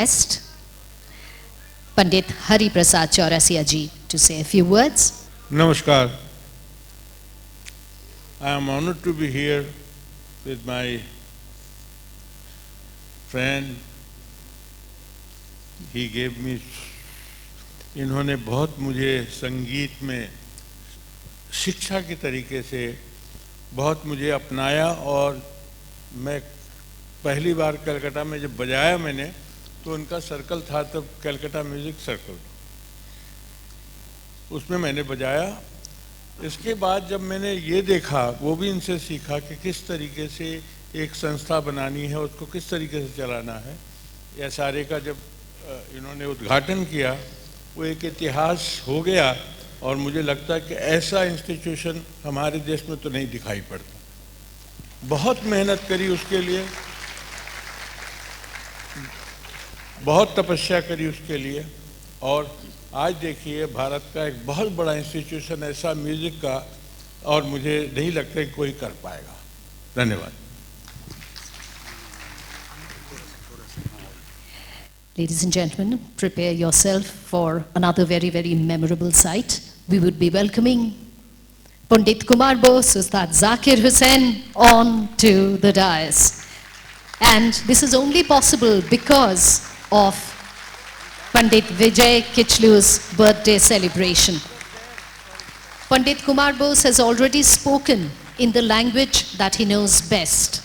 Guest, Pandit Hari Prasad Chaurasia ji, to say a few words. Namaskar. I am honored to be here with my friend. He gave me, इन्होंने बहुत मुझे संगीत में शिक्षा के तरीके से बहुत मुझे अपनाया और मैं पहली बार कलकत्ता में जब बजाया मैंने तो उनका सर्कल था तब कलकत्ता म्यूजिक सर्कल, उसमें मैंने बजाया। इसके बाद जब मैंने ये देखा, वो भी इनसे सीखा कि किस तरीके से एक संस्था बनानी है, उसको किस तरीके से चलाना है। एसआरए का जब इन्होंने उद्घाटन किया, वो एक इतिहास हो गया और मुझे लगता है कि ऐसा इंस्टीट्यूशन हमारे देश में तो नहीं दिखाई पड़ता। बहुत मेहनत करी उसके लिए, बहुत तपस्या करी उसके लिए, और आज देखिए भारत का एक बहुत बड़ा इंस्टीट्यूशन ऐसा म्यूजिक का, और मुझे नहीं लगता कि कोई कर पाएगा। धन्यवाद। Ladies and gentlemen, prepare yourself for another very, very memorable sight. We would be welcoming Pandit Kumar Bose, Ustad Zakir Hussain on to the dais. And this is only possible because of Pandit Vijay Kichlu's birthday celebration. Pandit Kumar Bose has already spoken in the language that he knows best.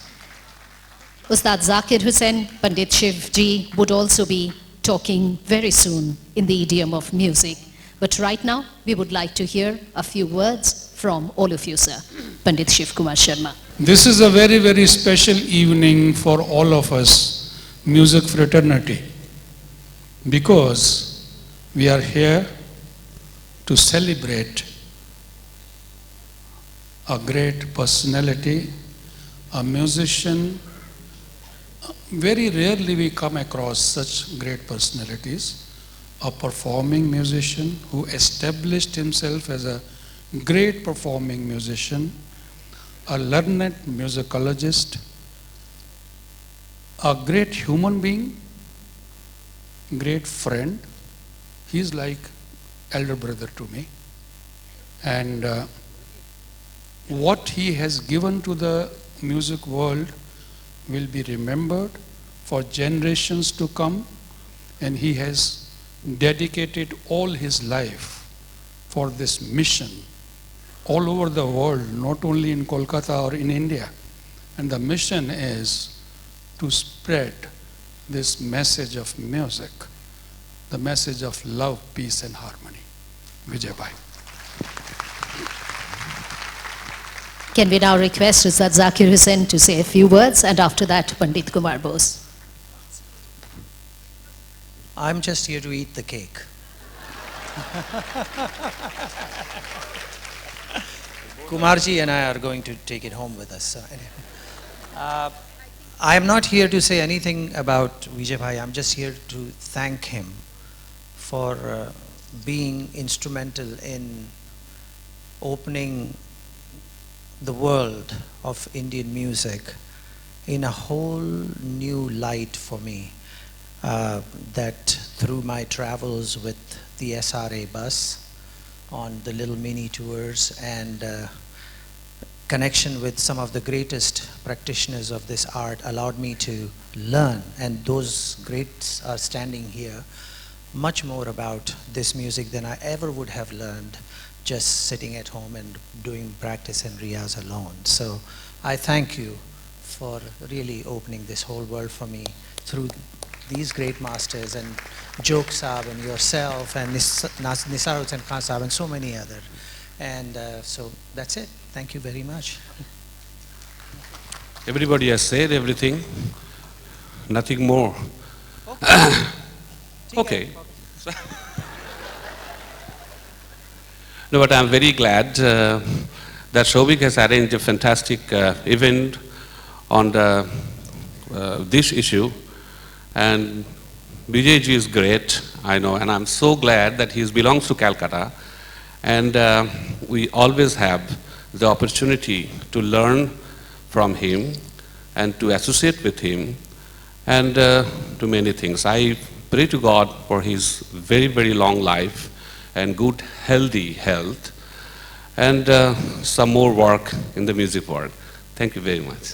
Ustad Zakir Hussain, Pandit Shiv ji would also be talking very soon in the idiom of music. But right now, we would like to hear a few words from all of you, sir. Pandit Shiv Kumar Sharma. This is a very, very special evening for all of us, music fraternity, because we are here to celebrate a great personality, a musician. Very rarely we come across such great personalities, a performing musician who established himself as a great performing musician, a learned musicologist, a great human being, great friend. He is like elder brother to me. And what he has given to the music world will be remembered for generations to come, and he has dedicated all his life for this mission all over the world, not only in Kolkata or in India. And the mission is to spread this message of music, the message of love, peace and harmony. Vijay Bhai. Can we now request Ustad Zakir Hussain to say a few words, and after that, Pandit Kumar Bose. I'm just here to eat the cake. Kumarji and I are going to take it home with us. I am not here to say anything about Vijay Bhai. I'm just here to thank him for being instrumental in opening the world of Indian music in a whole new light for me. That through my travels with the SRA bus on the little mini tours and connection with some of the greatest practitioners of this art allowed me to learn, and those greats are standing here, much more about this music than I ever would have learned just sitting at home and doing practice and riyaz alone. So I thank you for really opening this whole world for me through these great masters, and Jok Saab and yourself and Nisar Hussain Khan Saab and so many other. And so that's it. Thank you very much. Everybody has said everything, nothing more. Okay. No, but I'm very glad that Shobik has arranged a fantastic event on the, this issue. And Vijay ji is great, I know, and I'm so glad that he belongs to Calcutta. And we always have the opportunity to learn from him and to associate with him. and to many things. I pray to God for his very, very long life and good, healthy health, and some more work in the music world. Thank you very much.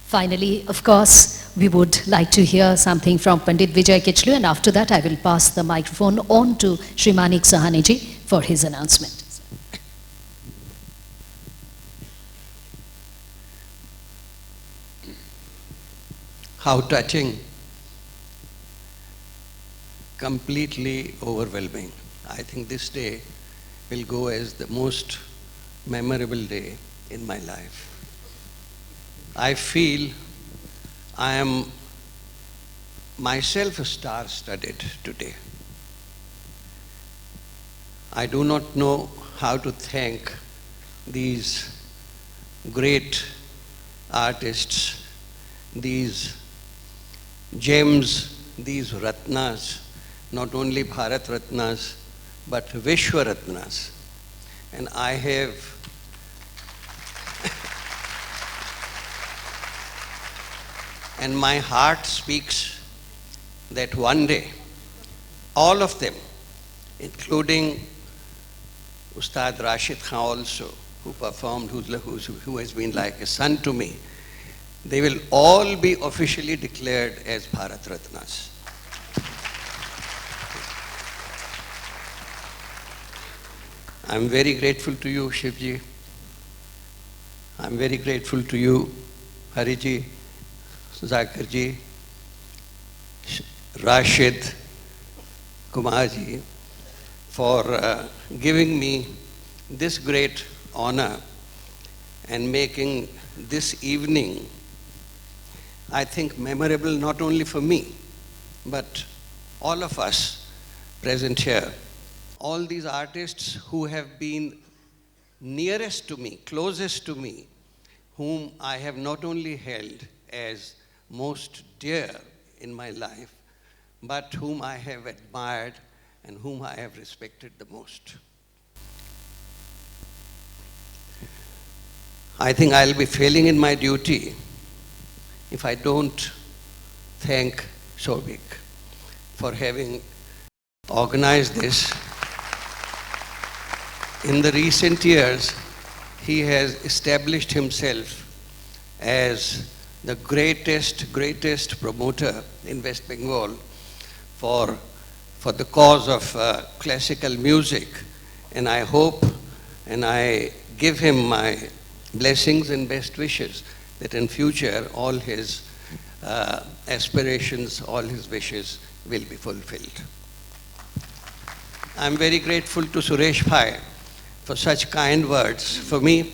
Finally, of course, we would like to hear something from Pandit Vijay Kichlu, and after that I will pass the microphone on to Shri Manik Sahani ji for his announcement. How touching, completely overwhelming. I think this day will go as the most memorable day in my life. I feel I am myself star-studded today. I do not know how to thank these great artists, these gems, these Ratnas, not only Bharat Ratnas, but Vishwa Ratnas. And I have and my heart speaks that one day, all of them, including Ustad Rashid Khan also, who performed, who has been like a son to me, they will all be officially declared as Bharat Ratnas. I'm very grateful to you, Shivji. I'm very grateful to you, Hariji, Zakirji, Rashid, Kumarji, for giving me this great honor and making this evening, I think, memorable not only for me, but all of us present here. All these artists who have been nearest to me, closest to me, whom I have not only held as most dear in my life, but whom I have admired and whom I have respected the most. I think I'll be failing in my duty if I don't thank Soubhik for having organized this. In the recent years, he has established himself as the greatest promoter in West Bengal for the cause of classical music. And I hope and I give him my blessings and best wishes that in future all his aspirations, all his wishes will be fulfilled. I'm very grateful to Suresh Bhai for such kind words for me.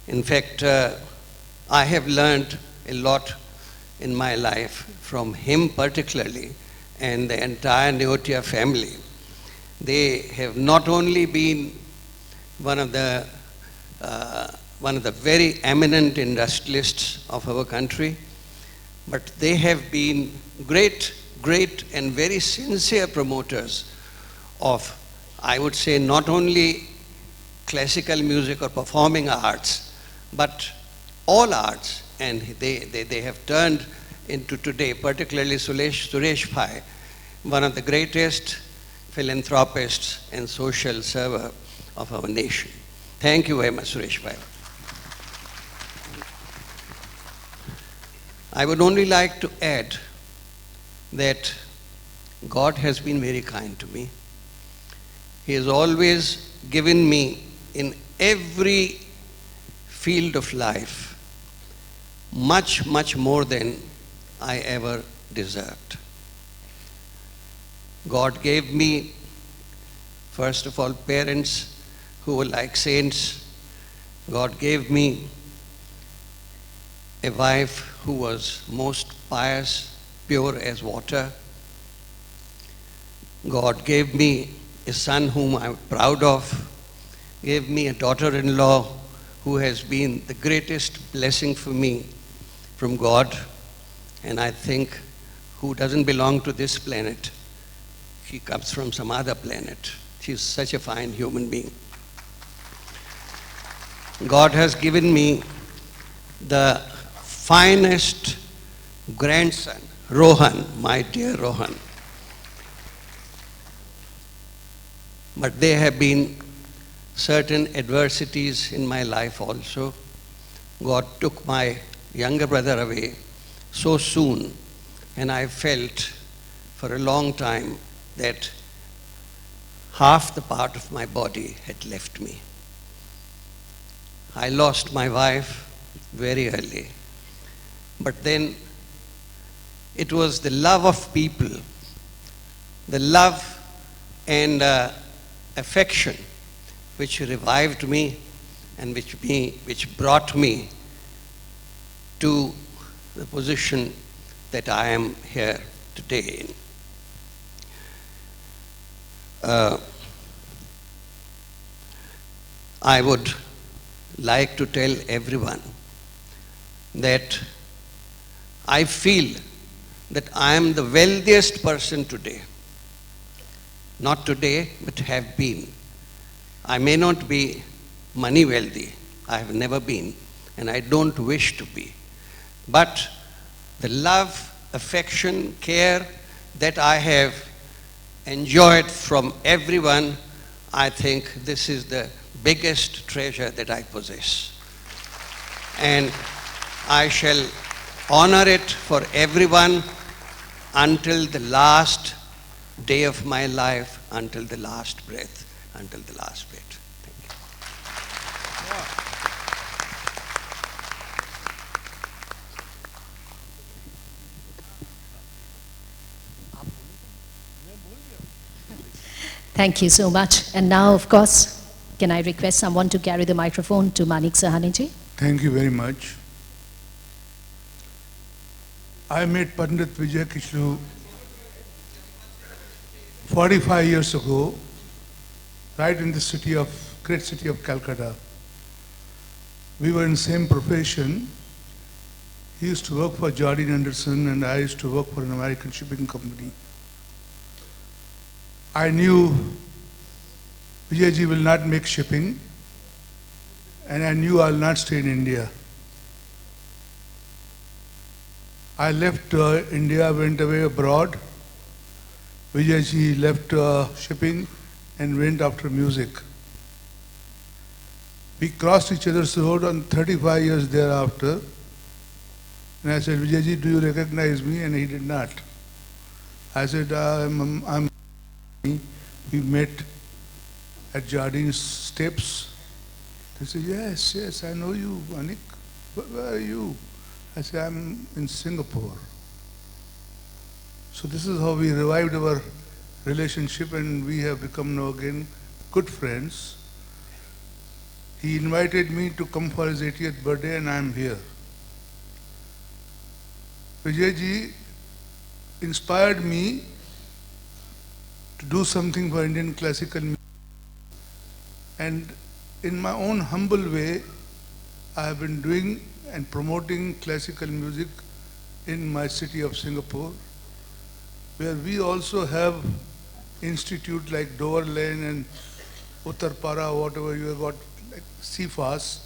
In fact, I have learned a lot in my life from him particularly and the entire Neotia family. They have not only been one of the very eminent industrialists of our country, but they have been great and very sincere promoters of, I would say, not only classical music or performing arts, but all arts. And they have turned into today, particularly Suresh Bhai, one of the greatest philanthropists and social server of our nation. Thank you very much, Suresh Bhai. I would only like to add that God has been very kind to me. He has always given me in every field of life much more than I ever deserved. God gave me, first of all, parents who were like saints. God gave me a wife who was most pious, pure as water. God gave me a son whom I'm proud of, gave me a daughter-in-law who has been the greatest blessing for me from God, and I think who doesn't belong to this planet. She comes from some other planet. She's such a fine human being. God has given me the finest grandson, Rohan, my dear Rohan. But there have been certain adversities in my life also. God took my younger brother away so soon, and I felt for a long time that half the part of my body had left me. I lost my wife very early, but then it was the love of people, the love and affection which revived me and which brought me to the position that I am here today in. I would like to tell everyone that I feel that I am the wealthiest person today. Not today, but have been. I may not be money wealthy. I have never been, and I don't wish to be. But the love, affection, care that I have enjoyed from everyone, I think this is the biggest treasure that I possess. And I shall honor it for everyone until the last day of my life, until the last breath, until the last breath. Thank you so much. And now, of course, can I request someone to carry the microphone to Manik Sahani ji? Thank you very much. I met Pandit Vijay Kishlu 45 years ago, right in the great city of Calcutta. We were in the same profession. He used to work for Jardine Anderson and I used to work for an American shipping company. I knew Vijayji will not make shipping, and I knew I'll not stay in India. I left India, went away abroad. Vijayji left shipping and went after music. We crossed each other's road on 35 years thereafter. And I said, Vijayji, do you recognize me? And he did not. I said, I'm we met at Jardine's steps. They said, yes, I know you, Manik. Where are you? I said, I'm in Singapore. So this is how we revived our relationship and we have become now again good friends. He invited me to come for his 80th birthday and I am here. Vijayji inspired me to do something for Indian classical music. And in my own humble way, I have been doing and promoting classical music in my city of Singapore, where we also have institute like Dover Lane and Uttarpara, whatever you have got, like CFAS,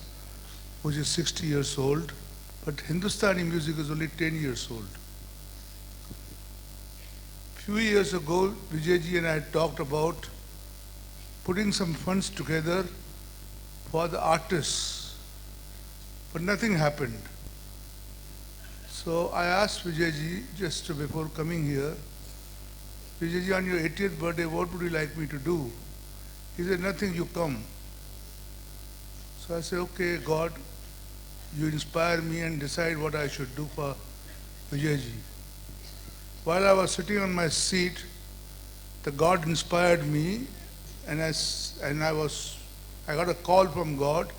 which is 60 years old, but Hindustani music is only 10 years old. Few years ago, Vijayji and I talked about putting some funds together for the artists, but nothing happened. So I asked Vijayji just before coming here, Vijayji, on your 80th birthday, what would you like me to do? He said, nothing, you come. So I said, okay, God, you inspire me and decide what I should do for Vijayji. While I was sitting on my seat, the God inspired me, and I got a call from God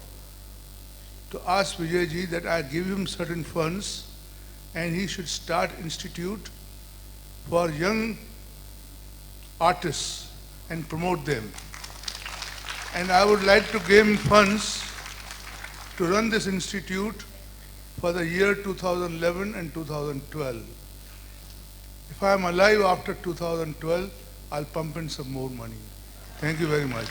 to ask Vijayji that I give him certain funds and he should start institute for young artists and promote them. And I would like to give him funds to run this institute for the year 2011 and 2012. If I am alive after 2012, I'll pump in some more money. Thank you very much.